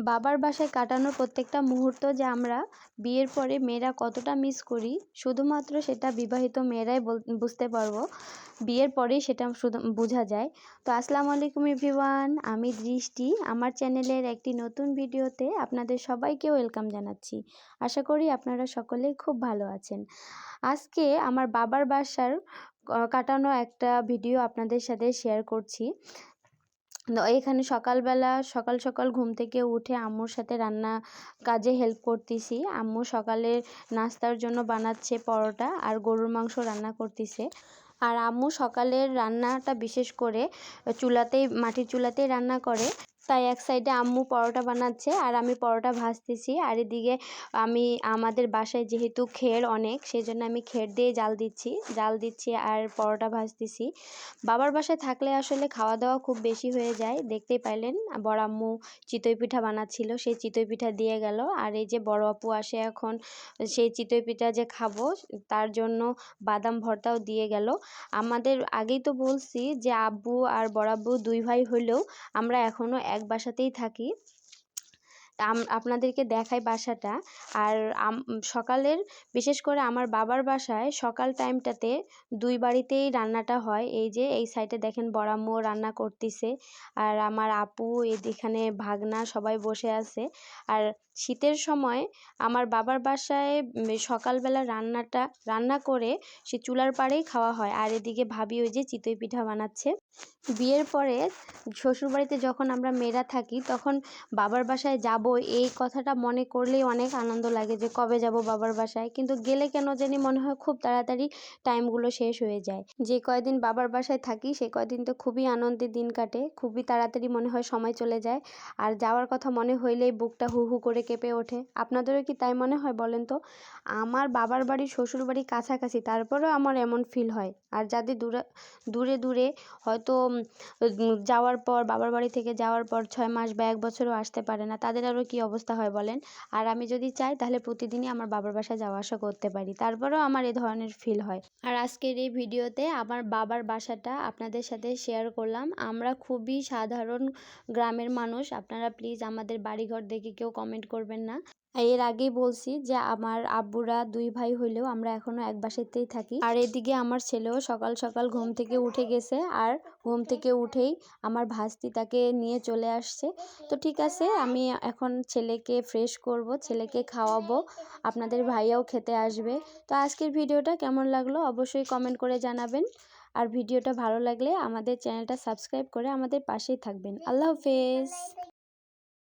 বাবার বাসায় কাটানো প্রত্যেকটা মুহূর্ত যে আমরা বিয়ের পরে মেয়েরা কতটা মিস করি, শুধুমাত্র সেটা বিবাহিত মেয়েরাই বুঝতে পারবো। বিয়ের পরেই সেটা শুধু বোঝা যায়। তো আসসালামু আলাইকুম এভরিওয়ান, আমি দৃষ্টি। আমার চ্যানেলের একটি নতুন ভিডিওতে আপনাদের সবাইকে ওয়েলকাম জানাচ্ছি। আশা করি আপনারা সকলেই খুব ভালো আছেন। আজকে আমার বাবার বাসার কাটানো একটা ভিডিও আপনাদের সাথে শেয়ার করছি। এখানে সকালবেলা সকাল সকাল ঘুম থেকে উঠে আম্মুর সাথে রান্না কাজে হেল্প করতেছি। আম্মু সকালের নাস্তার জন্য বানাচ্ছে পরোটা আর গরুর মাংস রান্না করতেছে। আর আম্মু সকালের রান্নাটা বিশেষ করে মাটির চুলাতেই রান্না করে। তাই এক সাইডে আম্মু পরোটা বানাচ্ছে আর আমি পরোটা ভাজতেছি। আর এদিকে আমাদের বাসায় যেহেতু খের অনেক, সেই জন্য আমি খের দিয়ে জাল দিচ্ছি আর পরোটা ভাজতেছি। বাবার বাসায় থাকলে আসলে খাওয়া দাওয়া খুব বেশি হয়ে যায়। দেখতেই পাইলেন বড় আম্মু চিতই পিঠা বানাচ্ছিল, সেই চিতই পিঠা দিয়ে গেল। আর এই যে বড় আপু আসে এখন, সেই চিতই পিঠা যে খাবো তার জন্য বাদাম ভর্তাও দিয়ে গেল। আমাদের আগেই তো বলছি যে আব্বু আর বড় আব্বু দুই ভাই হলেও আমরা এখনো এক বাসাতেই থাকি। আপনাদেরকে দেখাই বাসাটা। আর সকালের বিশেষ করে আমার বাবার বাসায় সকাল টাইমটাতে দুই বাড়িতেই রান্নাটা হয়। এই যে এই সাইডে দেখেন বড় আম্মু রান্না করতেছে আর আমার আপু এখানে ভাগনা সবাই বসে আছে। আর শীতের সময় আমার বাবার বাসায় সকালবেলা রান্না করে সে চুলার পাড়েই খাওয়া হয়। আর এদিকে ভাবি ওই যে চিতই পিঠা বানাচ্ছে। বিয়ের পরে শ্বশুরবাড়িতে যখন আমরা মেয়েরা থাকি তখন বাবার বাসায় যাব, এই কথাটা মনে করলেই অনেক আনন্দ লাগে যে কবে যাব বাবার বাসায়। কিন্তু গেলে কেন জানি মনে হয় খুব তাড়াতাড়ি টাইমগুলো শেষ হয়ে যায়। যে কয়দিন বাবার বাসায় থাকি সে কয়দিন তো খুবই আনন্দের দিন কাটে, খুবই তাড়াতাড়ি মনে হয় সময় চলে যায়। আর যাওয়ার কথা মনে হইলেই বুকটা হু হু করে কেঁপে ওঠে। আপনাদেরও কি তাই মনে হয় বলেন তো? আমার বাবার বাড়ি শ্বশুর বাড়ি কাছাকাছি, তারপরেও আমার এমন ফিল হয়। আর যাদের দূরে দূরে হয়তো যাওয়ার পর বাবার বাড়ি থেকে যাওয়ার পর 6 মাস বা 1 বছরও আসতে পারে না, তাদের আরও কি অবস্থা হয় বলেন? আর আমি যদি চাই তাহলে প্রতিদিনই আমার বাবার বাসায় যাওয়া আসা করতে পারি, তারপরেও আমার এই ধরনের ফিল হয়। আর আজকের এই ভিডিওতে আমার বাবার বাসাটা আপনাদের সাথে শেয়ার করলাম। আমরা খুবই সাধারণ গ্রামের মানুষ, আপনারা প্লিজ আমাদের বাড়িঘর দেখে কেউ কমেন্ট করবেন না। এর আগেই বলছি যে আমার আব্বুরা দুই ভাই হইলেও আমরা এখনো এক বাসাতেই থাকি। আর এদিকে আমার ছেলেও সকাল সকাল ঘুম থেকে উঠে গেছে আর ঘুম থেকে উঠেই আমার ভাস্তি তাকে নিয়ে চলে আসছে। তো ঠিক আছে, আমি এখন ছেলেকে ফ্রেশ করব, ছেলেকে খাওয়াবো, আপনাদের ভাইয়াও খেতে আসবে। তো আজকের ভিডিওটা কেমন লাগলো অবশ্যই কমেন্ট করে জানাবেন। আর ভিডিওটা ভালো লাগলে আমাদের চ্যানেলটা সাবস্ক্রাইব করে আমাদের পাশেই থাকবেন। আল্লাহ হাফেজ।